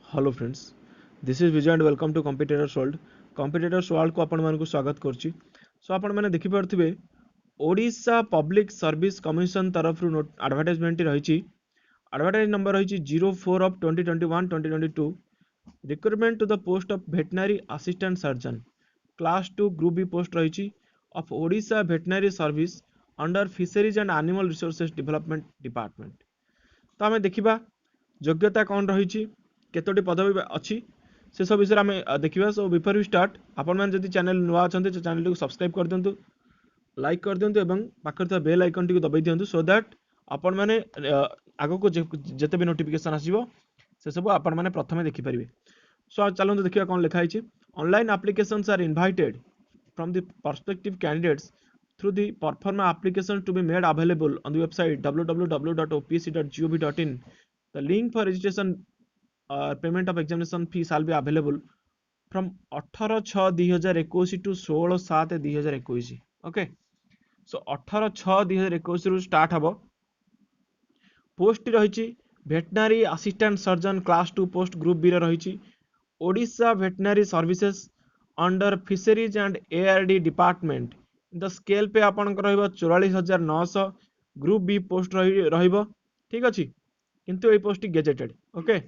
Hello friends, this is Vijay and welcome to competitors world. Competitors world को आपण मानक स्वागत करछि। सो आपण माने देखि पारथिबे ओडिशा पब्लिक सर्विस कमिशन तरफ रु एडवर्टाइजमेंट रही। एडवर्टाइज नंबर रही 04 of 2021-2022 recruitment to the post of veterinary assistant surgeon class 2 group B post रही of Odisha veterinary service under fisheries and animal resources development department. तो आम देखा योग्यता कौन रही केतोटी पदवी अच्छी से सब विषय में देखा। सो बिफोर वी स्टार्ट आपण मैंने जब चैनल नुआ अच्छा तो चैनल को सब्सक्राइब कर दिंतु, लाइक कर दिंतु और पाखे बेल आइकन टी दबाई दिंतु सो दैट आपण मैंने आग को जिते भी नोटिफिकेशन आसो से सब आपण मैंने प्रथम देखिपारे। सो चलते देखा कौन लिखाई। Online applications are invited from the prospective candidates through the performa application to be made available on the website www.opsc.gov.in. The link for registration payment of examination fee shall be available from 18/6/2021 to 16/7/2021. Okay, so 18/6/2021 ରୁ start हबो। Post रही veterinary assistant surgeon class 2 post group B रही Odisha veterinary services under fisheries and ARD department the scale pay आपंकर 44,900 group B post रही ठीक अच्छे किंतु ये post gazetted. Okay,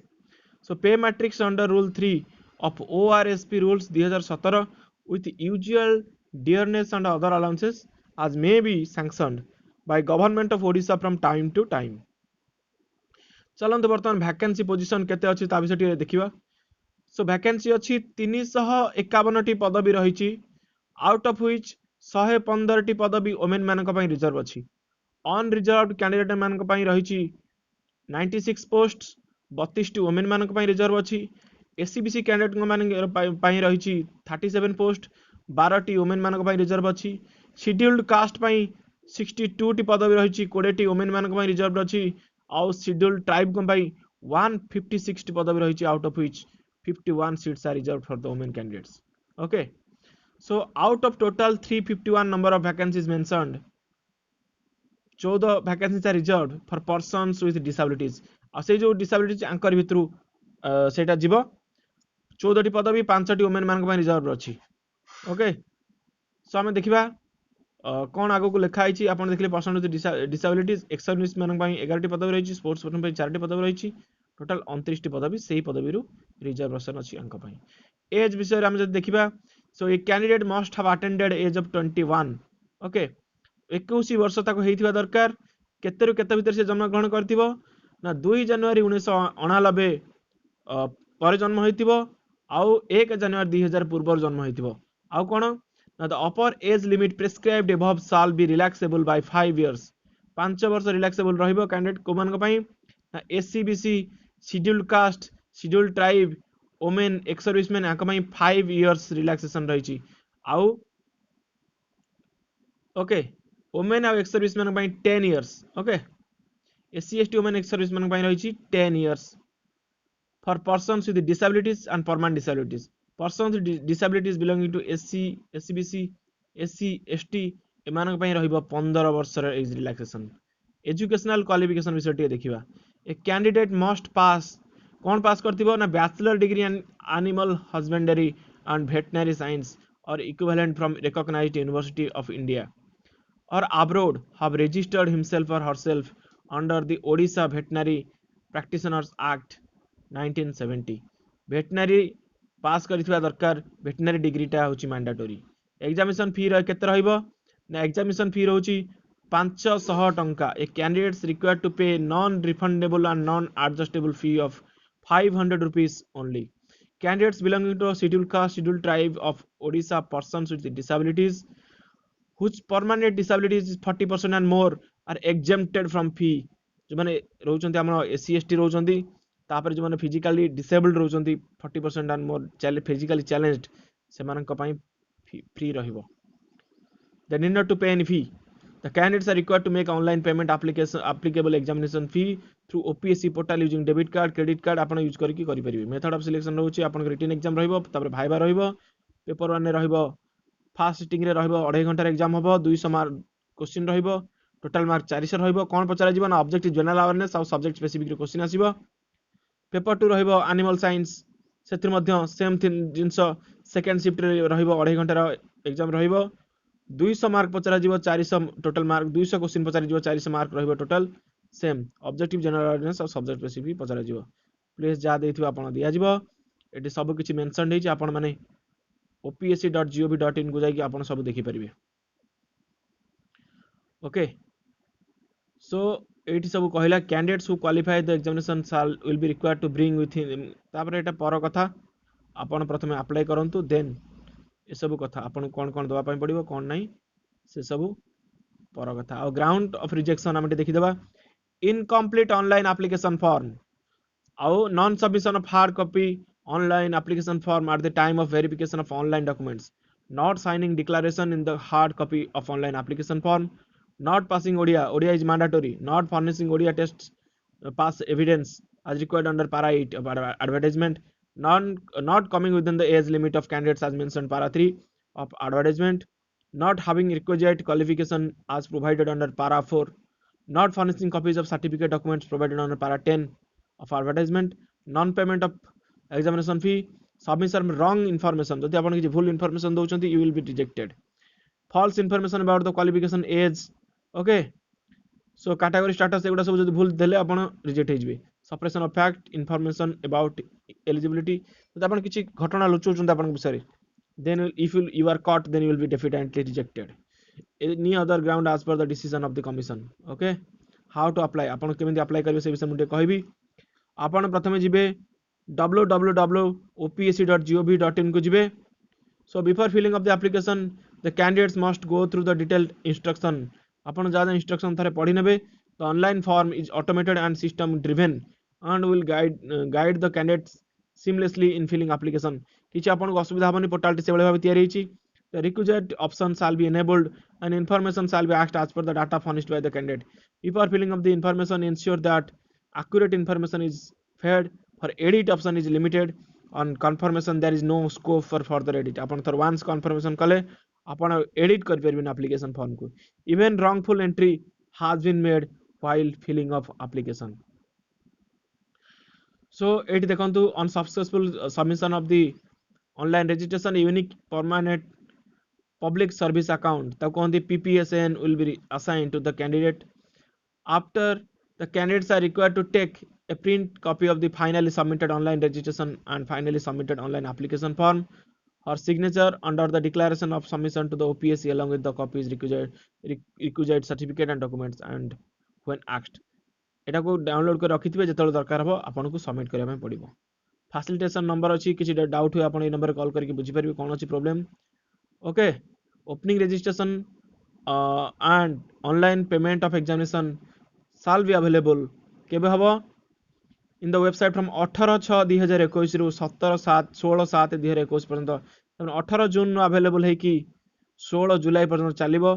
so pay matrix under rule 3 of ORSP rules 2017 with usual dearness and other allowances as may be sanctioned by government of Odisha from time to time. चलते बर्तमान vacancy position केते अच्छी विषय देखा। सो vacancy अच्छी 351 T पदवी रही out of which 115 T पदवी वोमेन मानक पई रिजर्व अच्छी। अनरिजर्व्ड कैंडिडेट मानक पई रही 96 पोस्ट 32 टी वोमेन मानक पई रिजर्व अच्छी। एससीबीसी कैंडिडेट मानक पई रही 37 पोस्ट 12 टी वोमेन मानक पई रिजर्व अच्छी। शेड्यूल्ड कास्ट पई 62 टी पदवी रही 20 टी वोमेन मानक पई रिजर्व अच्छी। आउ शेड्यूल्ड ट्राइब को पई 156 टी पदवी रही out of which 51 seats are reserved for the women candidates. Okay, so out of total 351 number of vacancies mentioned, 14 vacancies are reserved for persons with disabilities. और से जो disabilities आंकर भितरु सेटा जीव 14 T पदवी 5 टी वुमेन मानक reserve अच्छी। Okay, सो आम देखा कौन आग को लिखाई। आप देखिए पर्सन विथ डिसाबिलिटीज एक्स सर्विस मानक 11 टी पदवी रही, स्पोर्ट्स पर्सन 4 टी पदवी रही, टोटाल 29 टी पदवी से ही पदवी रिजर्वेशन अच्छी अंक। एज विषय में जब देखा, so a candidate must have attended age of 21। Okay, 21 वर्ष तक होइथिबा दरकार। केते रु केते भीतर से जन्म ग्रहण करथिबो ना 2 जनवरी 1989 पर जन्म होइथिबो आउ 1 जनवरी 2000 पूर्व जन्म होइथिबो। आउ कोन ना the upper age limit prescribed above shall be relaxable by 5 years. 5 वर्ष रिलैक्सेबल रहिबो कैंडिडेट को मान पई ना SC BC scheduled caste scheduled tribe women ex serviceman आंक 5 इयर्स रिलैक्सेशन रही। आउ ओके, वोमेन आउ ex serviceman 10 years. Okay, SC ST women ex serviceman रही 10 years for persons with disabilities and permanent disabilities. Persons with disabilities belonging to SC SC BC SC ST एमान 15 वर्ष age relaxation. Educational qualification विषय देखा। ए candidate must pass कौन pass करथिबो ना bachelor degree in animal husbandry and veterinary science और equivalent from recognised university of India और abroad have registered himself और herself under the Odisha veterinary practitioners act 1970। Veterinary pass करथिबा दरकार। वेटनरी डिग्रीटा होची mandatory. Examination फी केते रहइबो ना एग्जामिनेशन फी रहउची 500 टंका। ए कैंडिडेट्स रिक्वायर्ड टू पे non refundable and non adjustable fee of 500 rupees only. Candidates belonging to a scheduled caste, scheduled tribe of Odisha, persons with disabilities whose permanent disabilities is 40% and more are exempted from fee. जो माने रहउचंती हमर SC ST रहउचंती तापर जो माने physically disabled रहउचंती 40% and more physically challenged से मानक पई फ्री रहिबो। They need not to pay any fee. The candidates are required to make online payment application applicable examination fee through OPSC portal using debit card, credit card आपण use करके करि परिबे। Method of selection रहउची आपण written exam रहइबो, तापर viva रहइबो, paper 1 रे रहइबो, fast sitting रे रहइबो 2.5 घंटा रे एग्जाम हबो, 200 मार्क क्वेश्चन रहइबो, टोटल मार्क 400 रहइबो। कोन पचरा जीवन ऑब्जेक्टिव जनरल अवेयरनेस और सब्जेक्ट स्पेसिफिक रे क्वेश्चन आसीबो। पेपर 2 रहिबो एनिमल साइंस सेतिर मध्य सेम जिंस सेकंड शिफ्ट रे रहिबो 2.5 घंटा एग्जाम रहिबो 200 मार्क पचरा जीवो 400 टोटल मार्क 200 क्वेश्चन पचरा जीवो 400 मार्क रहिबो total same objective general awareness और सब्जेक्ट स्पेसिफिक पचरा जीवो प्लीज जा देथिबो आपण दिया जीवो एटी सब किछि मेंशन हेछि आपण माने opsc.gov.in को जाई आपण सब देखि परिबे ओके सो एटी सब कहला candidates who qualify the examination shall will be required to bring with him तापर एटा पर कथा आपण प्रथमे अप्लाई करंतु देन ए सब कथा आपण कोन कोन दवा पई पड़िबो कोन नाही से सब पर कथा और ग्राउंड ऑफ रिजेक्शन हम देखि देबा इनकम्प्लीट ऑनलाइन एप्लीकेशन फॉर्म और non submission of hard copy online application form at the time of verification of online documents not signing declaration in the hard copy of online application form not passing odia is mandatory not furnishing odia tests pass evidence as required under para 8 of advertisement not coming within the age limit of candidates as mentioned para 3 of advertisement not having requisite qualification as provided under para 4 not furnishing copies of certificate documents provided under para 10 of advertisement non payment of examination fee submission wrong information जदि आपण किछि भूल information दउचंती you will be rejected false information about the qualification age okay so category status एगुडा सब जदि भूल देले आपण reject हेजिबे suppression of fact information about eligibility जदि आपण किछि घटना लुचौचंती आपण विषय then if you are caught then you will be definitely rejected any other ground as per the decision of the commission okay how to apply आपण केमिति apply करिवे से विषय मुटे कहबी आपण प्रथमे जिबे www.opsc.gov.in को जिबे so before filling up the application the candidates must go through the detailed instruction आपण जा instruction थारे पढी नेबे the online form is automated and system driven and will guide the candidates seamlessly in filling application किछि आपण को असुविधा होबनी portal से बळे भाबे तयारी हिची the requisite option shall be enabled and information shall be asked as per the data furnished by the candidate before filling up the information ensure that accurate information is fed for edit option is limited on confirmation there is no scope for further edit अपन थर once confirmation कले अपन edit कर परबिन application form को even wrongful entry has been made while filling of application so eighty देखंतु on successful submission of the online registration unique permanent public service account ता कहंती PPSN will be assigned to the candidate after the candidates are required to take a print copy of the finally submitted online registration and finally submitted online application form or signature under the declaration of submission to the OPSC along with the copies requisite certificate and documents and when asked एटा को download कर रखिथिबे जेतल दरकार हो आपन को submit करिया में पड़िबो facilitation number अछि किछि डाउट हो आपन ए नंबर कॉल करके बुझी परबे कोन अछि problem okay opening registration and online payment of examination shall be available केबे हबो in the website from 18/6/2021 रु 17/7/16/7/2021 पर्यंत 18 जून नु अवेलेबल है कि 16 जुलाई पर्यंत चलिबो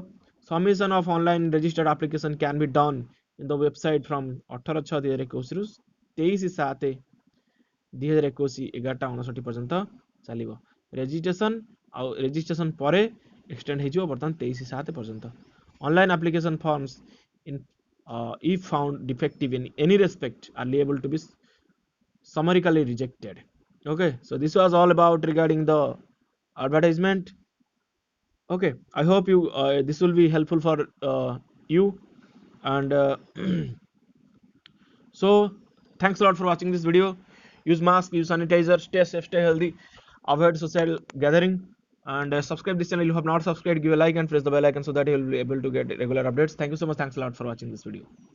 submission of online registered application can be done in the website from 18/6/2021 रु 23/7/2021 11:59 पर्यंत चलिबो registration आ registration परे एक्सटेंड हे जिवो बर्तन 23/7 पर्यंत online application forms in if found defective in any respect are liable to be summarily rejected okay so this was all about regarding the advertisement okay I hope you this will be helpful for you and so thanks a lot for watching this video use mask use sanitizer stay safe stay healthy avoid social gathering and subscribe this channel if you have not subscribed give a like and press the bell icon so that you will be able to get regular updates thank you so much thanks a lot for watching this video